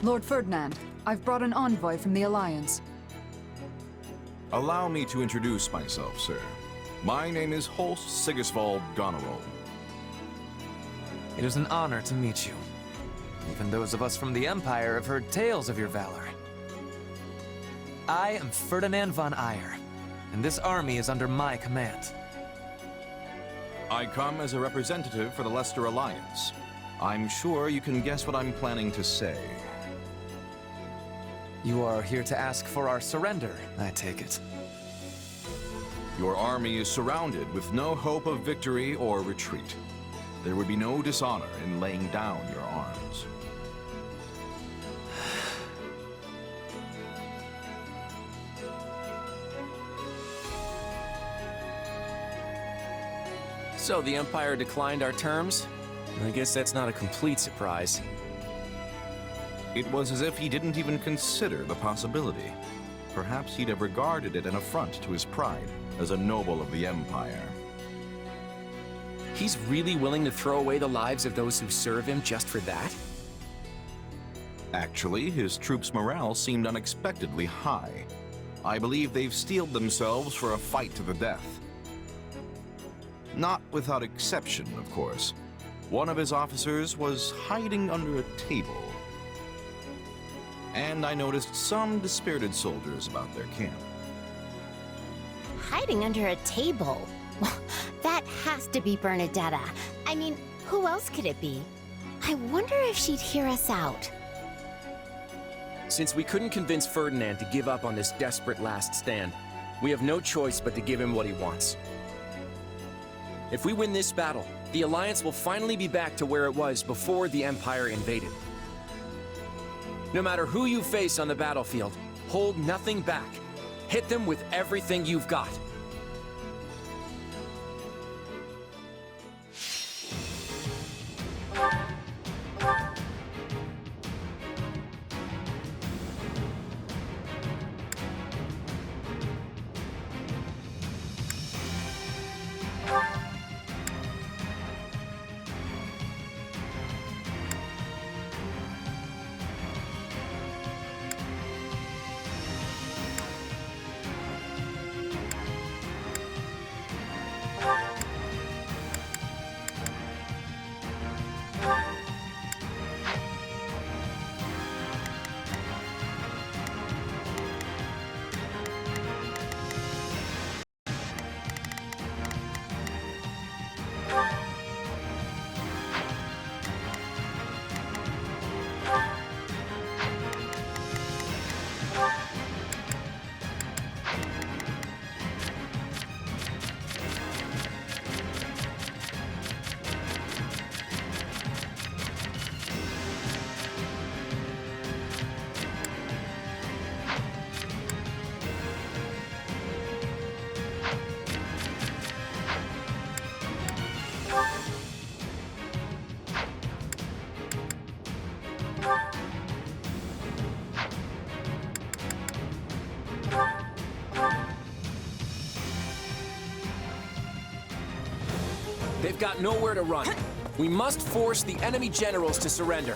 Lord Ferdinand, I've brought an envoy from the Alliance. Allow me to introduce myself, sir. My name is Holst Sigisvald Goneril. It is an honor to meet you. Even those of us from the Empire have heard tales of your valor. I am Ferdinand von Eyre, and this army is under my command. I come as a representative for the Leicester Alliance. I'm sure you can guess what I'm planning to say. You are here to ask for our surrender, I take it. Your army is surrounded with no hope of victory or retreat. There would be no dishonor in laying down your arms. So the Empire declined our terms? I guess that's not a complete surprise. It was as if he didn't even consider the possibility. Perhaps he'd have regarded it an affront to his pride as a noble of the Empire. He's really willing to throw away the lives of those who serve him just for that? Actually, his troops' morale seemed unexpectedly high. I believe they've steeled themselves for a fight to the death. Not without exception, of course. One of his officers was hiding under a table. And I noticed some dispirited soldiers about their camp. Hiding under a table? Well, that has to be Bernadetta. I mean, who else could it be? I wonder if she'd hear us out. Since we couldn't convince Ferdinand to give up on this desperate last stand, we have no choice but to give him what he wants. If we win this battle, the Alliance will finally be back to where it was before the Empire invaded. No matter who you face on the battlefield, hold nothing back. Hit them with everything you've got. They've got nowhere to run. We must force the enemy generals to surrender.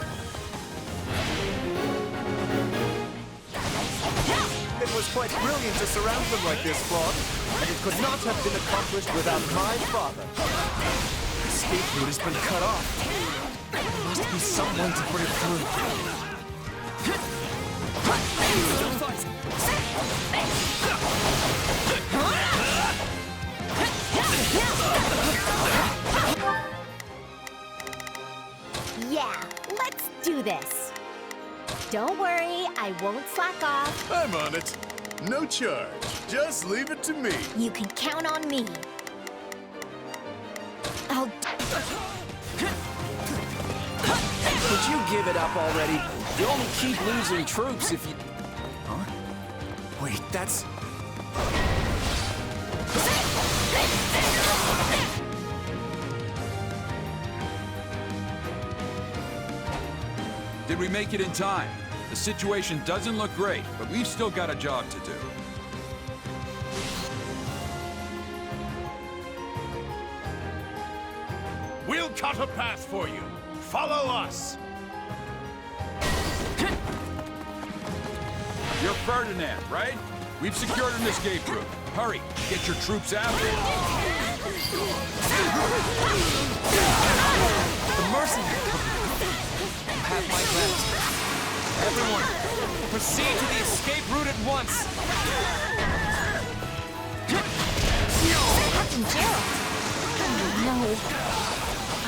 It was quite brilliant to surround them like this, Claude, and it could not have been accomplished without my father. The escape route has been cut off. There must be some way to break through. Yeah, let's do this. Don't worry, I won't slack off. I'm on it. No charge. Just leave it to me. You can count on me. I'll... Would you give it up already? You only keep losing troops if you... Huh? Wait, that's... Did we make it in time? The situation doesn't look great, but we've still got a job to do. We'll cut a path for you. Follow us. You're Ferdinand, right? We've secured an escape route. Hurry, get your troops after it. The mercenary! Have my left. Everyone, proceed to the escape route at once! Captain Jeralt! Oh, no.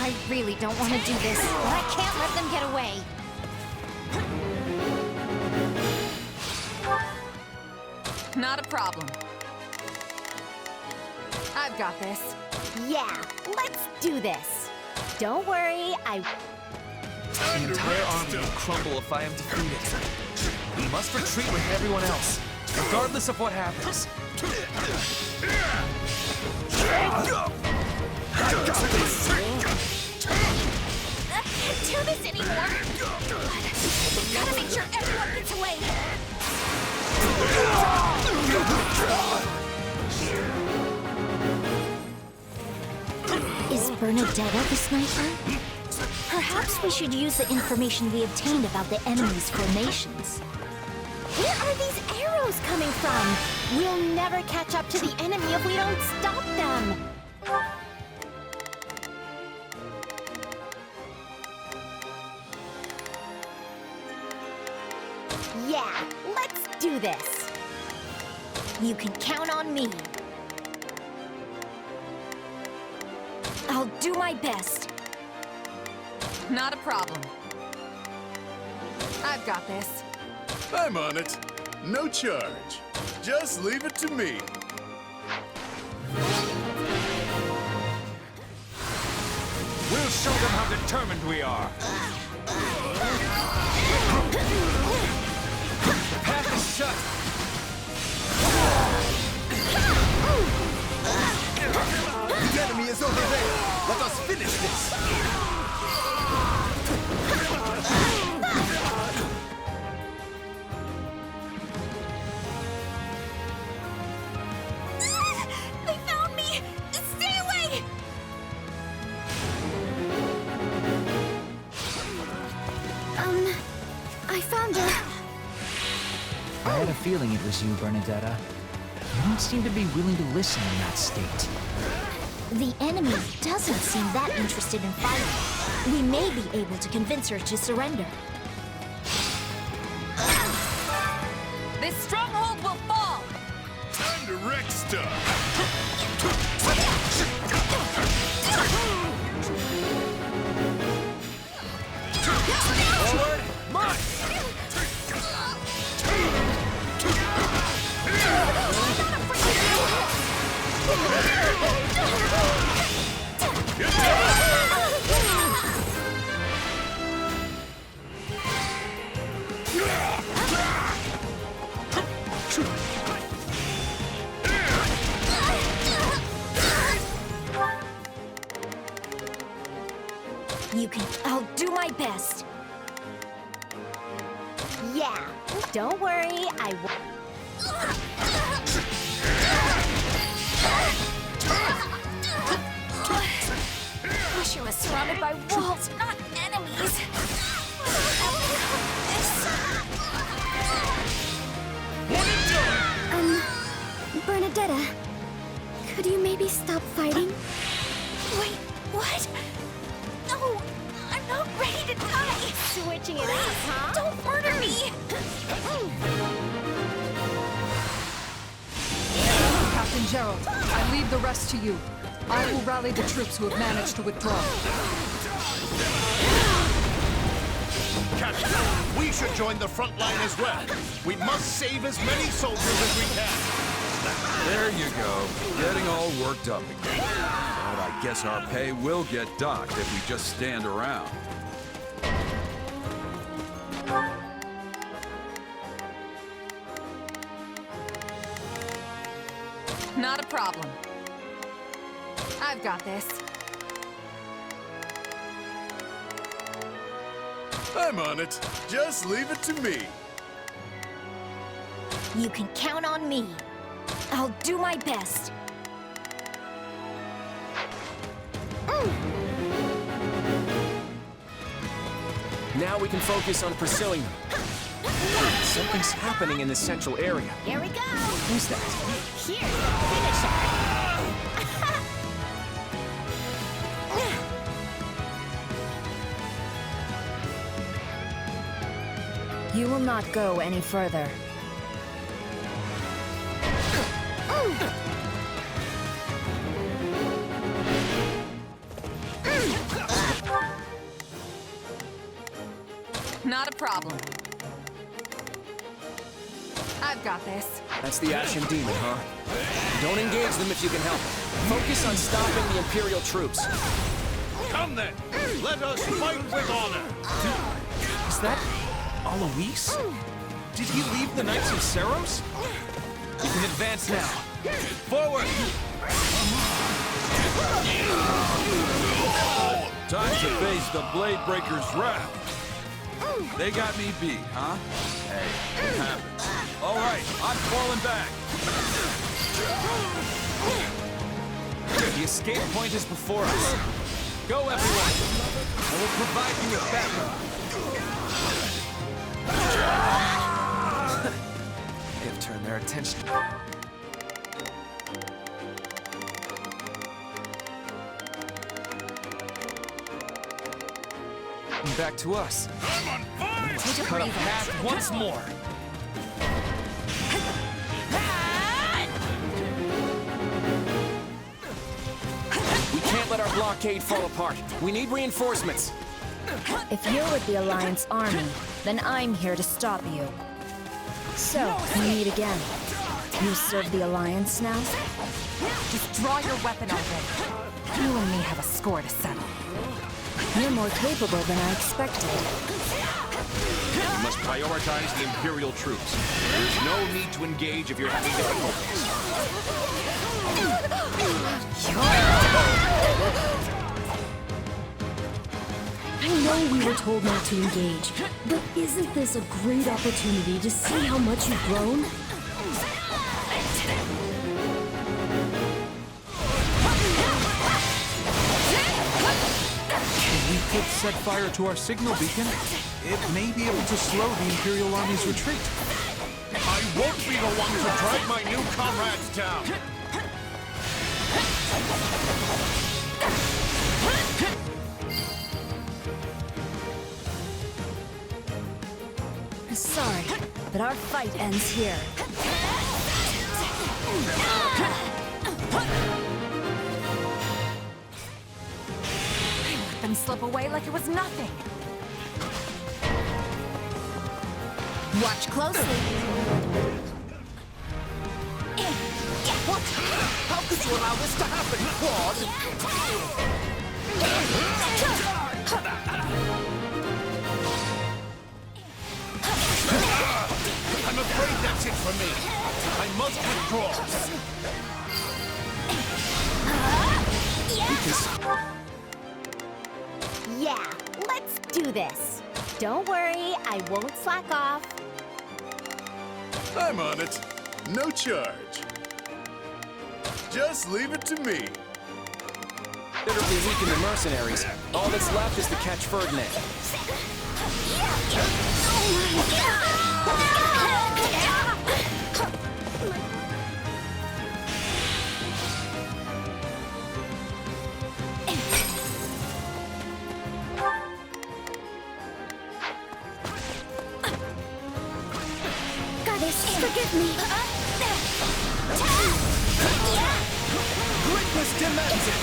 I really don't want to do this, but I can't let them get away. Not a problem. I've got this. Yeah, let's do this. Don't worry, The entire army will crumble if I am defeated. We must retreat with everyone else, regardless of what happens. I can't do this anymore. Gotta make sure everyone gets away. Is Bernadetta the sniper? Perhaps we should use the information we obtained about the enemy's formations. Where are these arrows coming from? We'll never catch up to the enemy if we don't stop them. Yeah, let's do this. You can count on me. I'll do my best. Not a problem. I've got this. I'm on it. No charge. Just leave it to me. We'll show them how determined we are. The path is shut. The enemy is over there! Let us finish this! They found me! Stay away! I found her. I had a feeling it was you, Bernadetta. You don't seem to be willing to listen in that state. The enemy doesn't seem that interested in fighting. We may be able to convince her to surrender. This stronghold will fall! Time to wreck stuff. Forward, march! You can... I'll do my best. Yeah, don't worry, I won't. Wish I was surrounded by walls, not enemies. Bernadetta, could you maybe stop fighting? Wait, what? No, I'm not ready to die. Switching it up, huh? Don't murder me. Captain Jeralt, I leave the rest to you. I will rally the troops who have managed to withdraw. Captain, we should join the front line as well. We must save as many soldiers as we can. There you go. Getting all worked up again. But I guess our pay will get docked if we just stand around. Not a problem. I've got this. I'm on it. Just leave it to me. You can count on me. I'll do my best. Now we can focus on pursuing them. So Something's happening in the central area. Here we go! Who's that? Here's the finisher! You will not go any further. Not a problem. I've got this. That's the Ashen Demon, huh? Don't engage them if you can help it. Focus on stopping the Imperial troops. Come then! Let us fight with honor! Is that Alois? Did he leave the Knights of Seros? We can advance now. Forward! Time to face the Blade Breaker's wrath. They got me beat, huh? Hey, it happens. All right, I'm falling back. The escape point is before us. Go, everyone! I will provide you with backup. They have turned their attention. And back to us. Let's cut a path once more. We can't let our blockade fall apart. We need reinforcements. If you're with the Alliance army, then I'm here to stop you. So, we meet again. You serve the Alliance now? Just draw your weapon already. You and me have a score to settle. You're more capable than I expected. You must prioritize the Imperial troops. There's no need to engage if you're having difficulties. I know we were told not to engage, but isn't this a great opportunity to see how much you've grown? If we could set fire to our signal beacon, it may be able to slow the Imperial Army's retreat. I won't be the one to drag my new comrades down! Sorry, but our fight ends here. Let them slip away like it was nothing. Watch closely. What? How could you allow this to happen, Claude? I'm afraid that's it for me. I must withdraw. Yeah, let's do this. Don't worry, I won't slack off. I'm on it. No charge. Just leave it to me. Considerably weaken the Mercenaries. All that's left is to catch Ferdinand. Goddess, forgive me. Greatness demands it!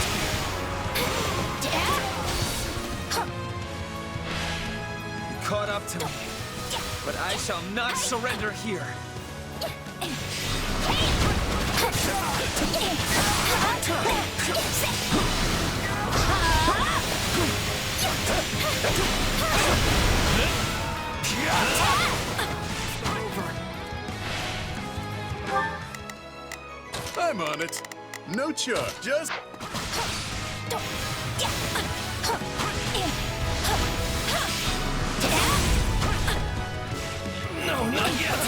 You caught up to me, but I shall not surrender here. I'm on it. No charge. Just... No, not yet!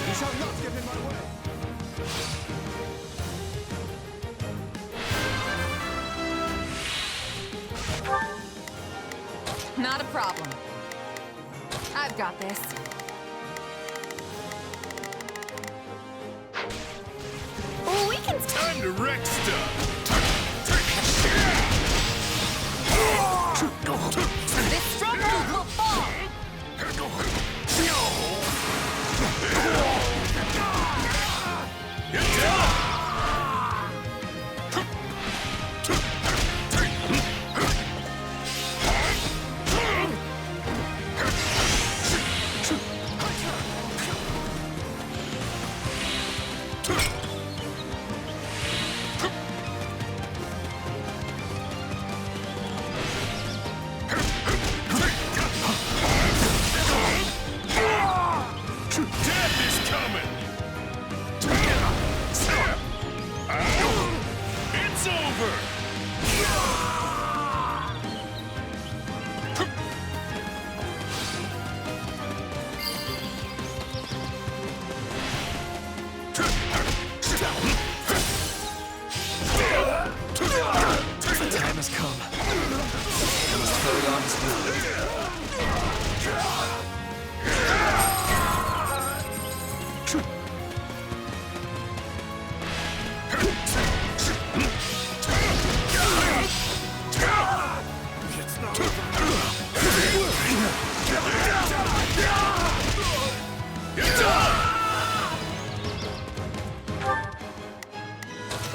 You shall not get in my way! Not a problem. I've got this. We can... Time to wreck stuff! This stronghold will fall!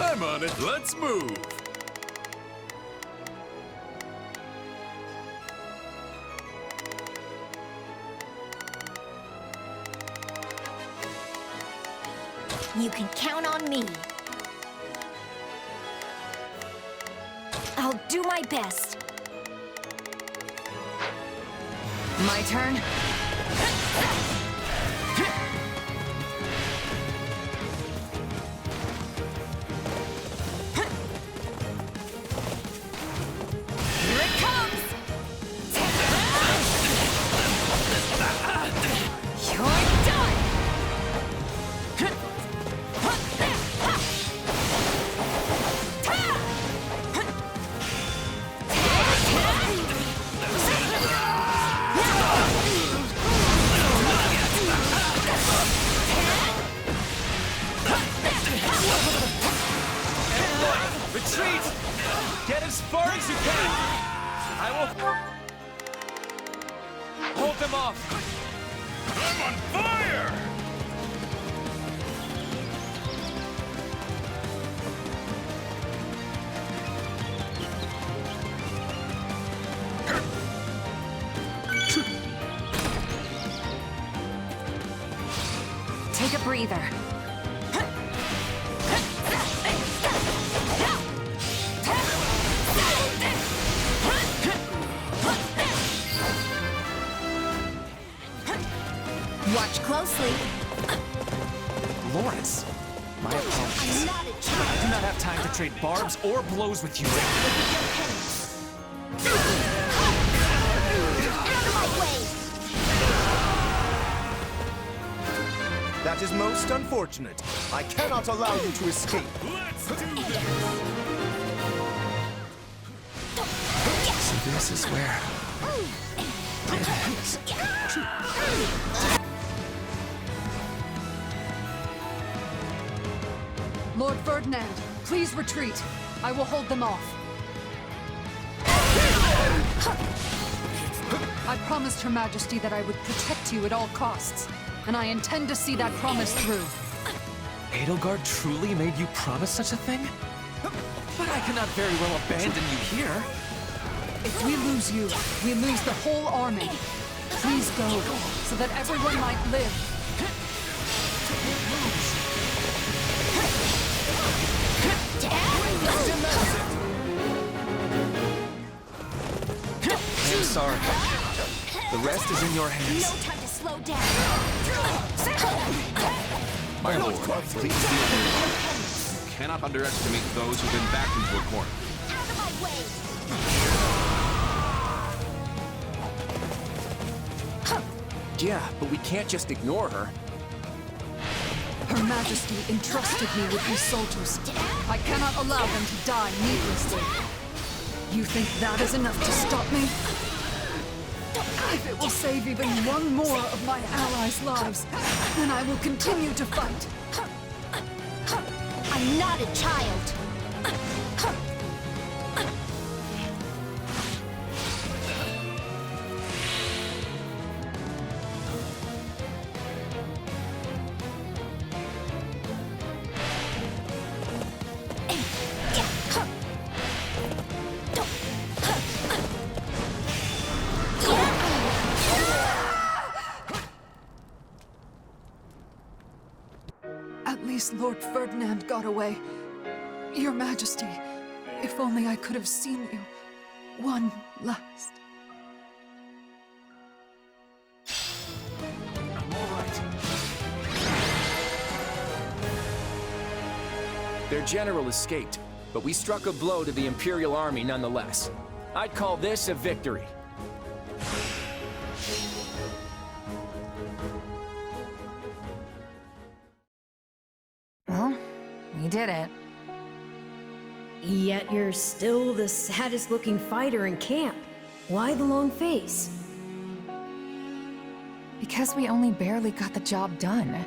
I'm on it. Let's move. You can count on me. I'll do my best. My turn? Here it comes! You're done! Retreat! Get as far as you can! I will hold them off! I'm on fire! Take a breather. Watch closely. Lawrence, my apologies. I'm not a I child. do not have time to trade barbs or blows with you. Out of my way! That is most unfortunate. I cannot allow you to escape. Let's do this! So this is where it ends. Lord Ferdinand, please retreat. I will hold them off. I promised Her Majesty that I would protect you at all costs, and I intend to see that promise through. Edelgard truly made you promise such a thing? But I cannot very well abandon you here. If we lose you, we lose the whole army. Please go, so that everyone might live. I'm sorry. The rest is in your No hands. time to slow down. My lord, please be understood. You cannot underestimate those who've been backed into a corner. Out of my way! Yeah, but we can't just ignore her. Her Majesty entrusted me with these soldiers. I cannot allow them to die needlessly. You think that is enough to stop me? If it will save even one more of my allies' lives, then I will continue to fight. I'm not a child. At least Lord Ferdinand got away. Your Majesty, if only I could have seen you one last. I'm all right. Their general escaped, but we struck a blow to the Imperial army nonetheless. I'd call this a victory. Well, we did it. Yet you're still the saddest-looking fighter in camp. Why the long face? Because we only barely got the job done.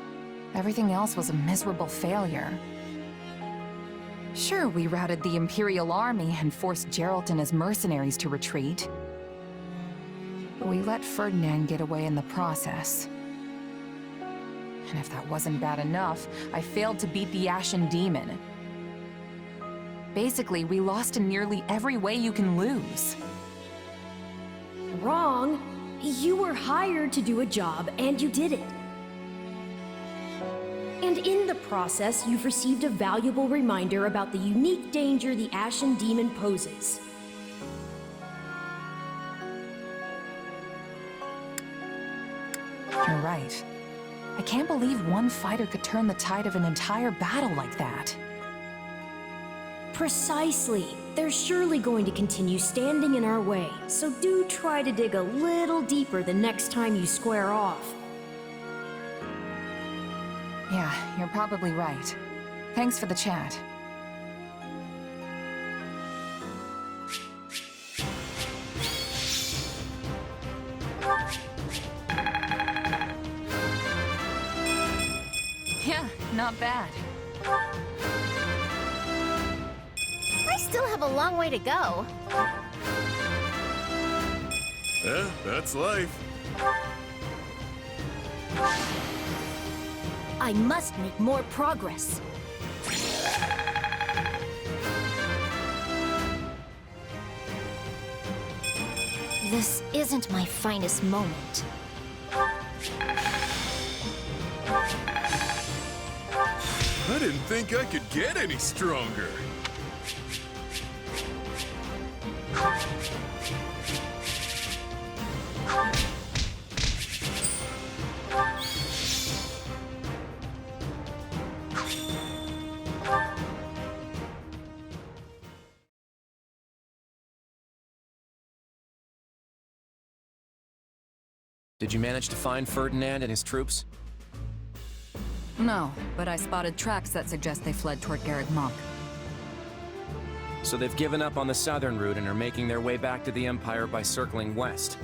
Everything else was a miserable failure. Sure, we routed the Imperial army and forced Jeralt and his mercenaries to retreat. But we let Ferdinand get away in the process. And if that wasn't bad enough, I failed to beat the Ashen Demon. Basically, we lost in nearly every way you can lose. Wrong. You were hired to do a job, and you did it. And in the process, you've received a valuable reminder about the unique danger the Ashen Demon poses. You're right. I can't believe one fighter could turn the tide of an entire battle like that. Precisely. They're surely going to continue standing in our way, so do try to dig a little deeper the next time you square off. Yeah, you're probably right. Thanks for the chat. Yeah, not bad. I still have a long way to go. Yeah, that's life. I must make more progress. This isn't my finest moment. I didn't think I could get any stronger. Did you manage to find Ferdinand and his troops? No, but I spotted tracks that suggest they fled toward Garreg Mach. So they've given up on the southern route and are making their way back to the Empire by circling west.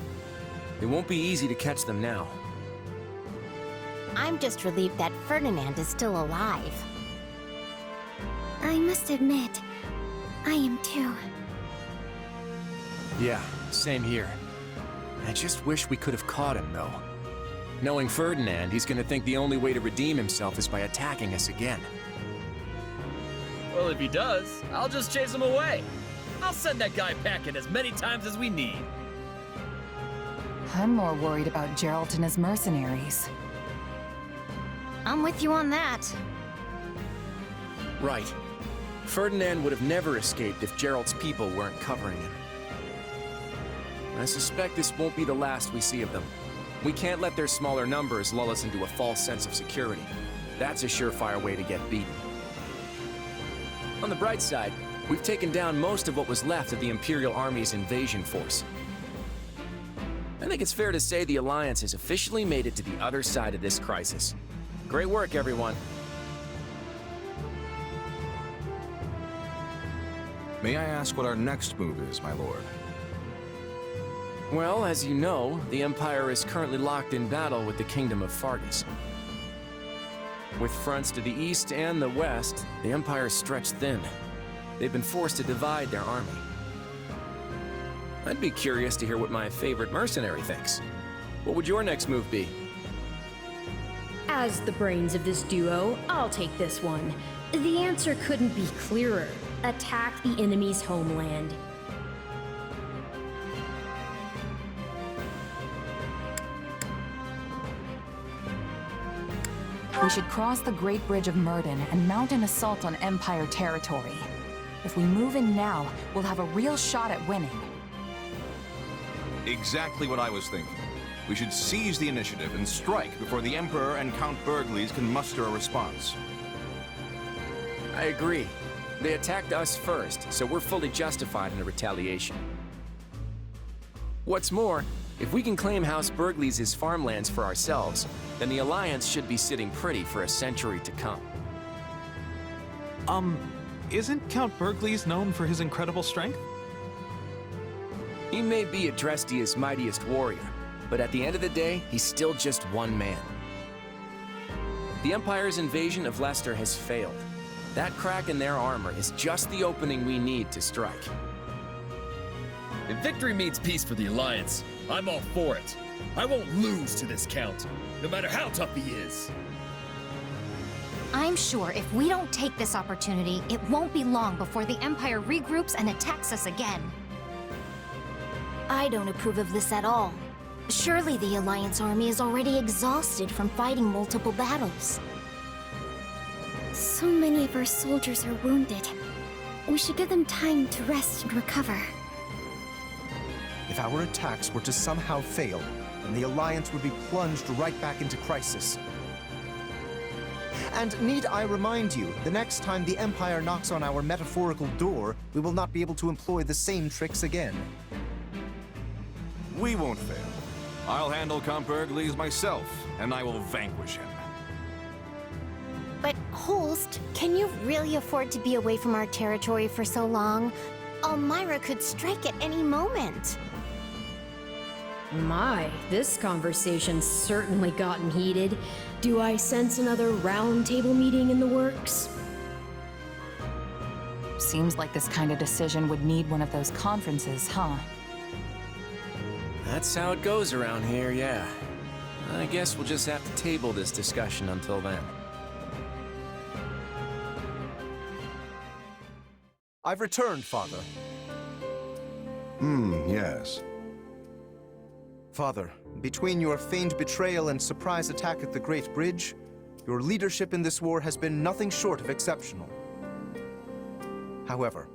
It won't be easy to catch them now. I'm just relieved that Ferdinand is still alive. I must admit, I am too. Yeah, same here. I just wish we could have caught him, though. Knowing Ferdinand, he's gonna think the only way to redeem himself is by attacking us again. Well, if he does, I'll just chase him away. I'll send that guy packing as many times as we need. I'm more worried about Jeralt and his mercenaries. I'm with you on that. Right. Ferdinand would have never escaped if Jeralt's people weren't covering him. I suspect this won't be the last we see of them. We can't let their smaller numbers lull us into a false sense of security. That's a surefire way to get beaten. On the bright side, we've taken down most of what was left of the Imperial Army's invasion force. I think it's fair to say the Alliance has officially made it to the other side of this crisis. Great work, everyone. May I ask what our next move is, my lord? Well, as you know, the Empire is currently locked in battle with the Kingdom of Fargus. With fronts to the east and the west, the Empire is stretched thin. They've been forced to divide their army. I'd be curious to hear what my favorite mercenary thinks. What would your next move be? As the brains of this duo, I'll take this one. The answer couldn't be clearer. Attack the enemy's homeland. We should cross the Great Bridge of Myrden and mount an assault on Empire territory. If we move in now, we'll have a real shot at winning. Exactly what I was thinking. We should seize the initiative and strike before the Emperor and Count Bergles can muster a response. I agree. They attacked us first, so we're fully justified in a retaliation. What's more, if we can claim House Bergles' farmlands for ourselves, then the Alliance should be sitting pretty for a century to come. Isn't Count Bergles known for his incredible strength? He may be Adrestia's mightiest warrior, but at the end of the day, he's still just one man. The Empire's invasion of Gloucester has failed. That crack in their armor is just the opening we need to strike. If victory means peace for the Alliance, I'm all for it. I won't lose to this Count, no matter how tough he is. I'm sure if we don't take this opportunity, it won't be long before the Empire regroups and attacks us again. I don't approve of this at all. Surely the Alliance army is already exhausted from fighting multiple battles. So many of our soldiers are wounded. We should give them time to rest and recover. If our attacks were to somehow fail, then the Alliance would be plunged right back into crisis. And need I remind you, the next time the Empire knocks on our metaphorical door, we will not be able to employ the same tricks again. We won't fail. I'll handle Count Bergles myself, and I will vanquish him. But Holst, can you really afford to be away from our territory for so long? Elmira could strike at any moment. My, this conversation's certainly gotten heated. Do I sense another roundtable meeting in the works? Seems like this kind of decision would need one of those conferences, huh? That's how it goes around here, yeah. I guess we'll just have to table this discussion until then. I've returned, Father. Yes. Father, between your feigned betrayal and surprise attack at the Great Bridge, your leadership in this war has been nothing short of exceptional. However,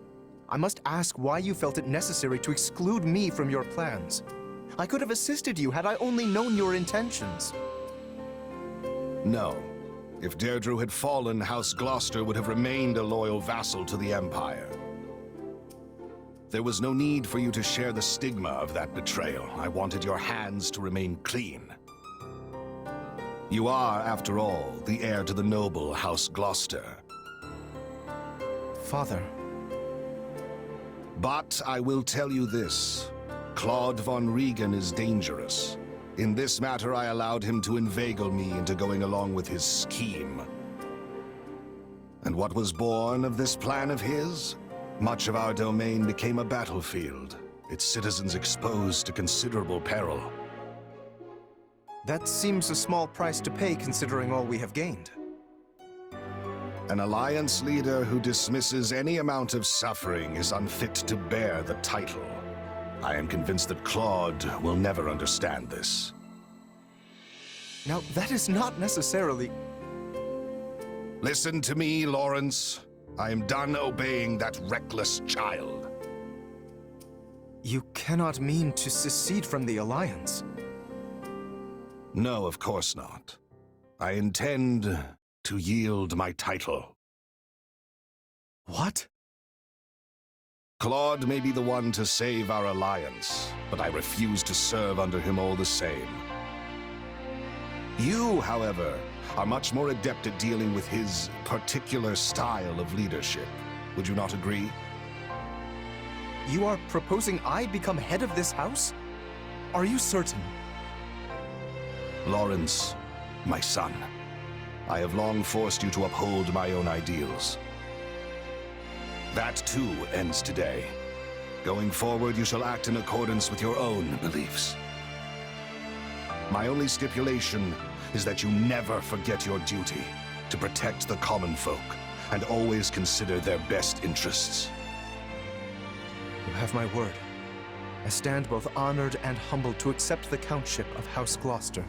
I must ask why you felt it necessary to exclude me from your plans. I could have assisted you had I only known your intentions. No. If Deirdre had fallen, House Gloucester would have remained a loyal vassal to the Empire. There was no need for you to share the stigma of that betrayal. I wanted your hands to remain clean. You are, after all, the heir to the noble House Gloucester. Father. But I will tell you this. Claude von Regan is dangerous. In this matter, I allowed him to inveigle me into going along with his scheme. And what was born of this plan of his? Much of our domain became a battlefield, its citizens exposed to considerable peril. That seems a small price to pay considering all we have gained. An Alliance leader who dismisses any amount of suffering is unfit to bear the title. I am convinced that Claude will never understand this. Now, that is not necessarily... Listen to me, Lawrence. I am done obeying that reckless child. You cannot mean to secede from the Alliance. No, of course not. I intend to yield my title. What? Claude may be the one to save our alliance, but I refuse to serve under him all the same. You, however, are much more adept at dealing with his particular style of leadership. Would you not agree? You are proposing I become head of this house? Are you certain? Lawrence, my son, I have long forced you to uphold my own ideals. That too ends today. Going forward, you shall act in accordance with your own beliefs. My only stipulation is that you never forget your duty to protect the common folk and always consider their best interests. You have my word. I stand both honored and humbled to accept the countship of House Gloucester.